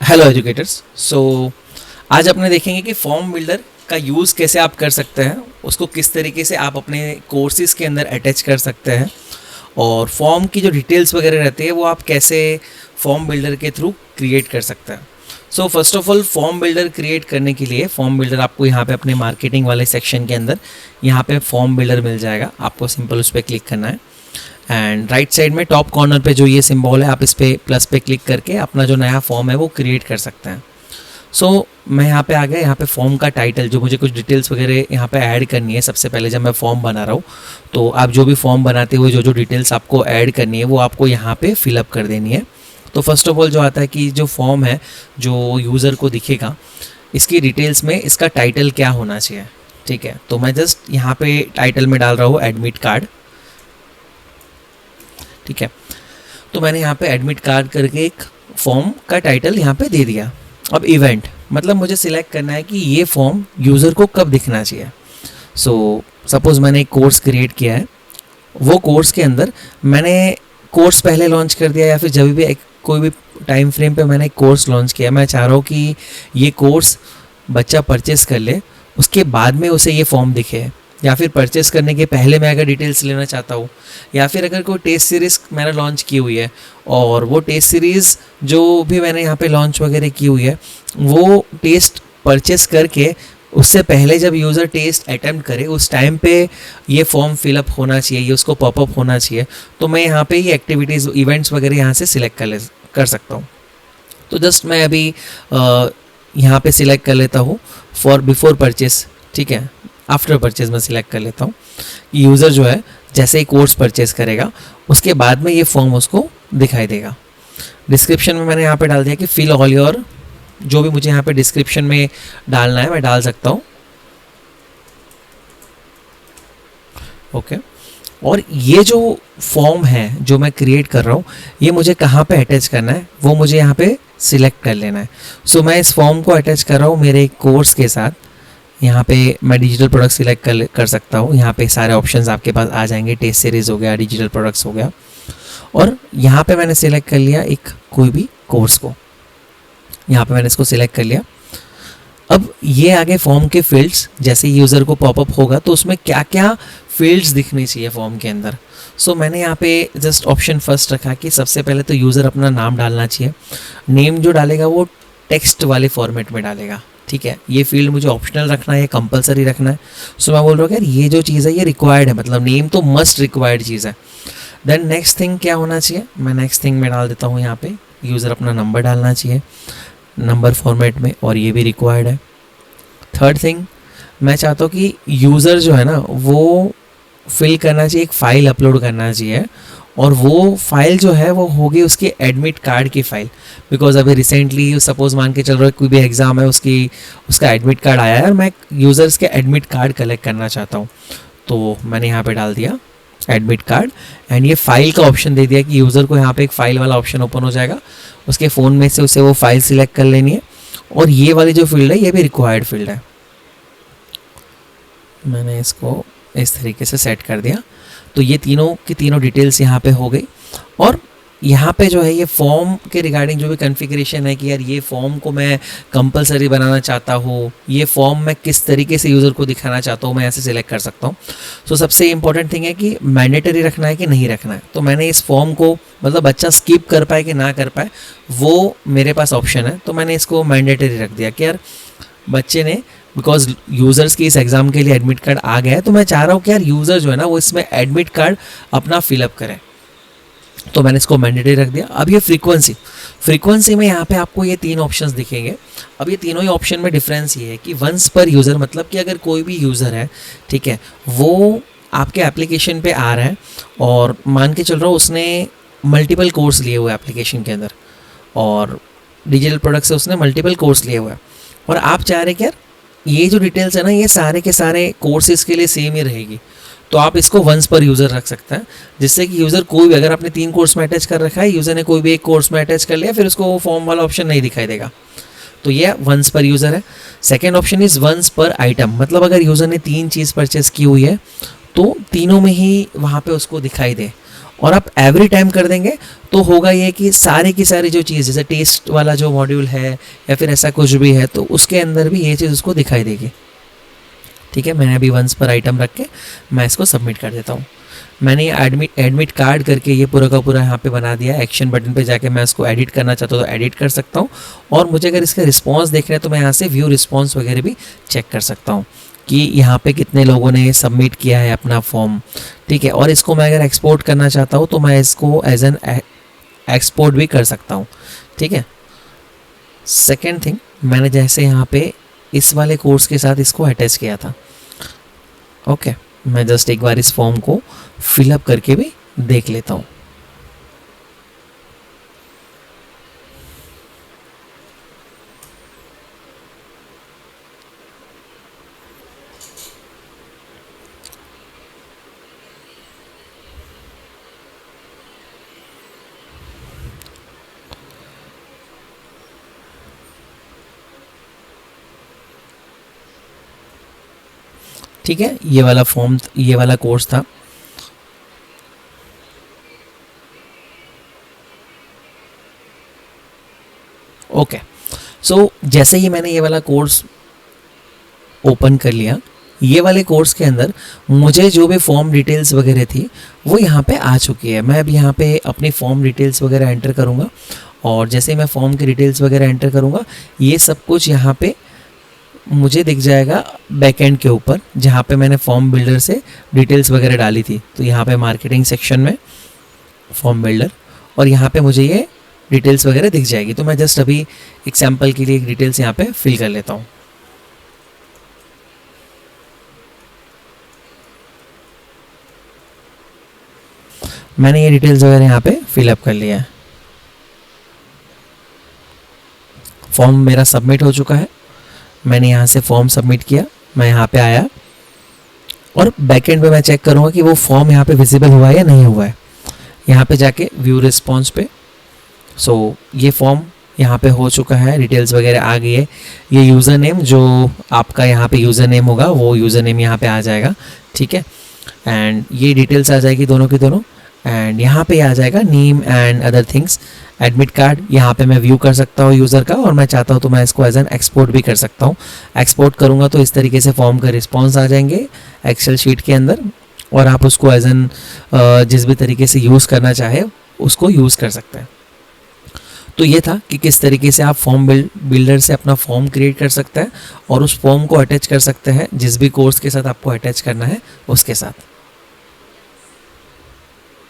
Hello educators. आज अपने देखेंगे कि फॉर्म बिल्डर का यूज़ कैसे आप कर सकते हैं, उसको किस तरीके से आप अपने कोर्सेज़ के अंदर अटैच कर सकते हैं और फॉर्म की जो डिटेल्स वगैरह रहती है वो आप कैसे फॉर्म बिल्डर के थ्रू क्रिएट कर सकते हैं। First of all form builder create करने के लिए फॉर्म बिल्डर आपको यहाँ पे अपने मार्केटिंग वाले सेक्शन के अंदर यहाँ पे फॉर्म बिल्डर मिल जाएगा। आपको सिंपल उस पर क्लिक करना है एंड राइट साइड में टॉप कॉर्नर पे जो ये सिंबल है आप इस पर प्लस पे क्लिक करके अपना जो नया फॉर्म है वो क्रिएट कर सकते हैं। मैं यहाँ पे आ गया। यहाँ पे फॉर्म का टाइटल जो मुझे कुछ डिटेल्स वगैरह यहाँ पे ऐड करनी है। सबसे पहले जब मैं फॉर्म बना रहा हूँ तो आप जो भी फॉर्म बनाते हुए जो जो डिटेल्स आपको ऐड करनी है वो आपको यहाँ पे फिलअप कर देनी है। तो फर्स्ट ऑफ ऑल जो आता है कि जो फॉर्म है जो यूज़र को दिखेगा इसकी डिटेल्स में इसका टाइटल क्या होना चाहिए। ठीक है, तो मैं जस्ट यहाँ पे टाइटल में डाल रहा हूँ एडमिट कार्ड। ठीक है, तो मैंने यहाँ पे एडमिट कार्ड करके एक फॉर्म का टाइटल यहाँ पे दे दिया। अब इवेंट मतलब मुझे सिलेक्ट करना है कि ये फॉर्म यूज़र को कब दिखना चाहिए। सपोज़ मैंने एक कोर्स क्रिएट किया है, वो कोर्स के अंदर मैंने कोर्स पहले लॉन्च कर दिया या फिर जब भी कोई भी टाइम फ्रेम पे मैंने एक कोर्स लॉन्च किया, मैं चाह रहा हूँ कि ये कोर्स बच्चा परचेस कर ले उसके बाद में उसे ये फॉर्म दिखे, या फिर परचेस करने के पहले मैं अगर डिटेल्स लेना चाहता हूँ, या फिर अगर कोई टेस्ट सीरीज़ मैंने लॉन्च की हुई है और वो टेस्ट सीरीज़ जो भी मैंने यहाँ पे लॉन्च वगैरह की हुई है वो टेस्ट परचेस करके उससे पहले जब यूज़र टेस्ट अटेम्प्ट करे उस टाइम पे ये फॉर्म फिलअप होना चाहिए, ये उसको पॉपअप होना चाहिए। तो मैं यहाँ पे ये एक्टिविटीज़ इवेंट्स वगैरह यहाँ से सिलेक्ट कर सकता हूँ। तो जस्ट मैं अभी यहाँ पे सिलेक्ट कर लेता हूँ फॉर बिफोर परचेस। ठीक है, आफ्टर परचेज में सिलेक्ट कर लेता हूँ। यूज़र जो है जैसे ही कोर्स परचेज करेगा उसके बाद में ये फॉर्म उसको दिखाई देगा। डिस्क्रिप्शन में मैंने यहाँ पे डाल दिया कि फिल ऑल योर, जो भी मुझे यहाँ पे डिस्क्रिप्शन में डालना है मैं डाल सकता हूँ। ओके, और ये जो फॉर्म है जो मैं क्रिएट कर रहा हूँ ये मुझे कहाँ पे अटैच करना है वो मुझे यहाँ पे सिलेक्ट कर लेना है। मैं इस फॉर्म को अटैच कर रहा हूँ मेरे कोर्स के साथ। यहाँ पे मैं डिजिटल प्रोडक्ट सिलेक्ट कर सकता हूँ। यहाँ पे सारे ऑप्शंस आपके पास आ जाएंगे, टेस्ट सीरीज़ हो गया, डिजिटल प्रोडक्ट्स हो गया, और यहाँ पे मैंने सिलेक्ट कर लिया एक कोई भी कोर्स को। यहाँ पे मैंने इसको सिलेक्ट कर लिया। अब ये आगे फॉर्म के फील्ड्स जैसे यूज़र को पॉपअप होगा तो उसमें क्या क्या फील्ड्स दिखनी चाहिए फॉर्म के अंदर। मैंने यहाँ पे जस्ट ऑप्शन फर्स्ट रखा कि सबसे पहले तो यूज़र अपना नाम डालना चाहिए। नेम जो डालेगा वो टेक्स्ट वाले फॉर्मेट में डालेगा। ठीक है, ये फील्ड मुझे ऑप्शनल रखना है, कंपलसरी रखना है। मैं बोल रहा हूँ यार ये जो चीज़ है ये रिक्वायर्ड है, मतलब नेम तो मस्ट रिक्वायर्ड चीज़ है। देन नेक्स्ट थिंग क्या होना चाहिए, मैं नेक्स्ट थिंग में डाल देता हूँ यहाँ पे यूज़र अपना नंबर डालना चाहिए नंबर फॉर्मेट में, और ये भी रिक्वायर्ड है। थर्ड थिंग मैं चाहता हूँ कि यूज़र जो है ना वो फिल करना चाहिए, एक फ़ाइल अपलोड करना चाहिए, और वो फाइल जो है वो होगी उसकी एडमिट कार्ड की फ़ाइल। बिकॉज अभी रिसेंटली सपोज़ मान के चल रहा है कोई भी एग्ज़ाम है उसका एडमिट कार्ड आया है और मैं यूज़र्स के एडमिट कार्ड कलेक्ट करना चाहता हूँ। तो मैंने यहाँ पे डाल दिया एडमिट कार्ड एंड ये फ़ाइल का ऑप्शन दे दिया कि यूज़र को यहाँ पे एक फ़ाइल वाला ऑप्शन ओपन हो जाएगा, उसके फ़ोन में से उसे वो फाइल सिलेक्ट कर लेनी है। और ये वाली जो फील्ड है ये भी रिक्वायर्ड फील्ड है। मैंने इसको इस तरीके से सेट कर दिया। तो ये तीनों की तीनों डिटेल्स यहाँ पे हो गई। और यहाँ पे जो है ये फॉर्म के रिगार्डिंग जो भी कॉन्फ़िगरेशन है कि यार ये फॉर्म को मैं कंपलसरी बनाना चाहता हूँ, ये फॉर्म मैं किस तरीके से यूज़र को दिखाना चाहता हूँ, मैं ऐसे सिलेक्ट कर सकता हूँ। सबसे इंपॉर्टेंट थिंग है कि मैंडेटरी रखना है कि नहीं रखना है। तो मैंने इस फॉर्म को मतलब बच्चा स्किप कर पाए कि ना कर पाए वो मेरे पास ऑप्शन है। तो मैंने इसको मैंडेटरी रख दिया कि यार बच्चे ने, बिकॉज यूज़र्स की इस एग्ज़ाम के लिए एडमिट कार्ड आ गया है तो मैं चाह रहा हूँ कि यार यूज़र जो है ना वो इसमें एडमिट कार्ड अपना फिलअप करें। तो मैंने इसको मैंडेटरी रख दिया। अब ये फ्रीक्वेंसी में यहाँ पे आपको ये तीन ऑप्शंस दिखेंगे। अब ये तीनों ही ऑप्शन में डिफरेंस ये है कि वंस पर यूज़र मतलब कि अगर कोई भी यूज़र है, ठीक है, वो आपके एप्लीकेशन पे आ रहा है और मान के चल रहा हूँ उसने मल्टीपल कोर्स लिए हुए एप्लीकेशन के अंदर और डिजिटल प्रोडक्ट से उसने मल्टीपल कोर्स लिए हुए हैं, और आप चाह रहे कि यार ये जो डिटेल्स है ना ये सारे के सारे कोर्सेज़ के लिए सेम ही रहेगी, तो आप इसको वंस पर यूज़र रख सकते हैं, जिससे कि यूज़र कोई भी, अगर आपने 3 कोर्स में अटैच कर रखा है, यूज़र ने कोई भी एक कोर्स में अटैच कर लिया फिर उसको वो फॉर्म वाला ऑप्शन नहीं दिखाई देगा। तो ये वंस पर यूज़र है। सेकेंड ऑप्शन इज़ वंस पर आइटम, मतलब अगर यूज़र ने 3 चीज़ परचेस की हुई है तो तीनों में ही वहाँ पे उसको दिखाई दे। और आप एवरी टाइम कर देंगे तो होगा ये कि सारी की सारी जो चीज़, जैसे टेस्ट वाला जो मॉड्यूल है या फिर ऐसा कुछ भी है, तो उसके अंदर भी ये चीज़ उसको दिखाई देगी। ठीक है, मैंने अभी वंस पर आइटम रख के मैं इसको सबमिट कर देता हूँ। मैंने ये एडमिट कार्ड करके ये पूरा का पूरा यहाँ पे बना दिया। एक्शन बटन पे जाके मैं इसको एडिट करना चाहता हूँ तो एडिट कर सकता हूँ, और मुझे अगर इसका रिस्पॉन्स देखना है तो मैं यहाँ से व्यू रिस्पॉन्स वगैरह भी चेक कर सकता हूँ कि यहाँ पे कितने लोगों ने सबमिट किया है अपना फॉर्म। ठीक है, और इसको मैं अगर एक्सपोर्ट करना चाहता हूँ तो मैं इसको एज एन एक्सपोर्ट भी कर सकता हूँ। ठीक है, सेकेंड थिंग, मैंने जैसे यहाँ पे इस वाले कोर्स के साथ इसको अटैच किया था। ओके, मैं जस्ट एक बार इस फॉर्म को फिलअप करके भी देख लेता हूँ। ठीक है, ये वाला फॉर्म, ये वाला कोर्स था। ओके, सो जैसे ही मैंने ये वाला कोर्स ओपन कर लिया, ये वाले कोर्स के अंदर मुझे जो भी फॉर्म डिटेल्स वगैरह थी वो यहाँ पे आ चुकी है। मैं अब यहाँ पे अपनी फॉर्म डिटेल्स वगैरह एंटर करूँगा, और जैसे ही मैं फॉर्म की डिटेल्स वगैरह एंटर करूँगा, ये सब कुछ यहाँ पे मुझे दिख जाएगा बैकएंड के ऊपर, जहाँ पे मैंने फॉर्म बिल्डर से डिटेल्स वगैरह डाली थी। तो यहाँ पे मार्केटिंग सेक्शन में फॉर्म बिल्डर, और यहाँ पे मुझे ये डिटेल्स वगैरह दिख जाएगी। तो मैं जस्ट अभी एग्जाम्पल के लिए एक डिटेल्स यहाँ पे फिल कर लेता हूँ। मैंने ये डिटेल्स वगैरह यहाँ पे फिलअप कर लिया है। फॉर्म मेरा सबमिट हो चुका है। मैंने यहाँ से फॉर्म सबमिट किया, मैं यहाँ पे आया, और बैकएंड पे मैं चेक करूँगा कि वो फॉर्म यहाँ पे विजिबल हुआ है या नहीं हुआ है। यहाँ पे जाके व्यू रिस्पॉन्स पे, सो ये फॉर्म यहाँ पे हो चुका है, डिटेल्स वगैरह आ गई है। ये यूज़र नेम, जो आपका यहाँ पे यूज़र नेम होगा वो यूज़र नेम यहाँ पे आ जाएगा। ठीक है, एंड ये डिटेल्स आ जाएगी दोनों की दोनों, एंड यहाँ पे आ जाएगा name and other things. Admit card यहाँ पे मैं व्यू कर सकता हूँ यूज़र का, और मैं चाहता हूँ तो मैं इसको एज एन एक्सपोर्ट भी कर सकता हूँ। एक्सपोर्ट करूँगा तो इस तरीके से फॉर्म का रिस्पॉन्स आ जाएंगे एक्सेल शीट के अंदर, और आप उसको एज एन जिस भी तरीके से यूज़ करना चाहे उसको यूज़ कर सकते हैं। तो ये था कि किस तरीके से आप फॉर्म बिल्डर से अपना फॉर्म क्रिएट कर सकते हैं और उस फॉर्म को अटैच कर सकते हैं जिस भी कोर्स के साथ आपको अटैच करना है उसके साथ।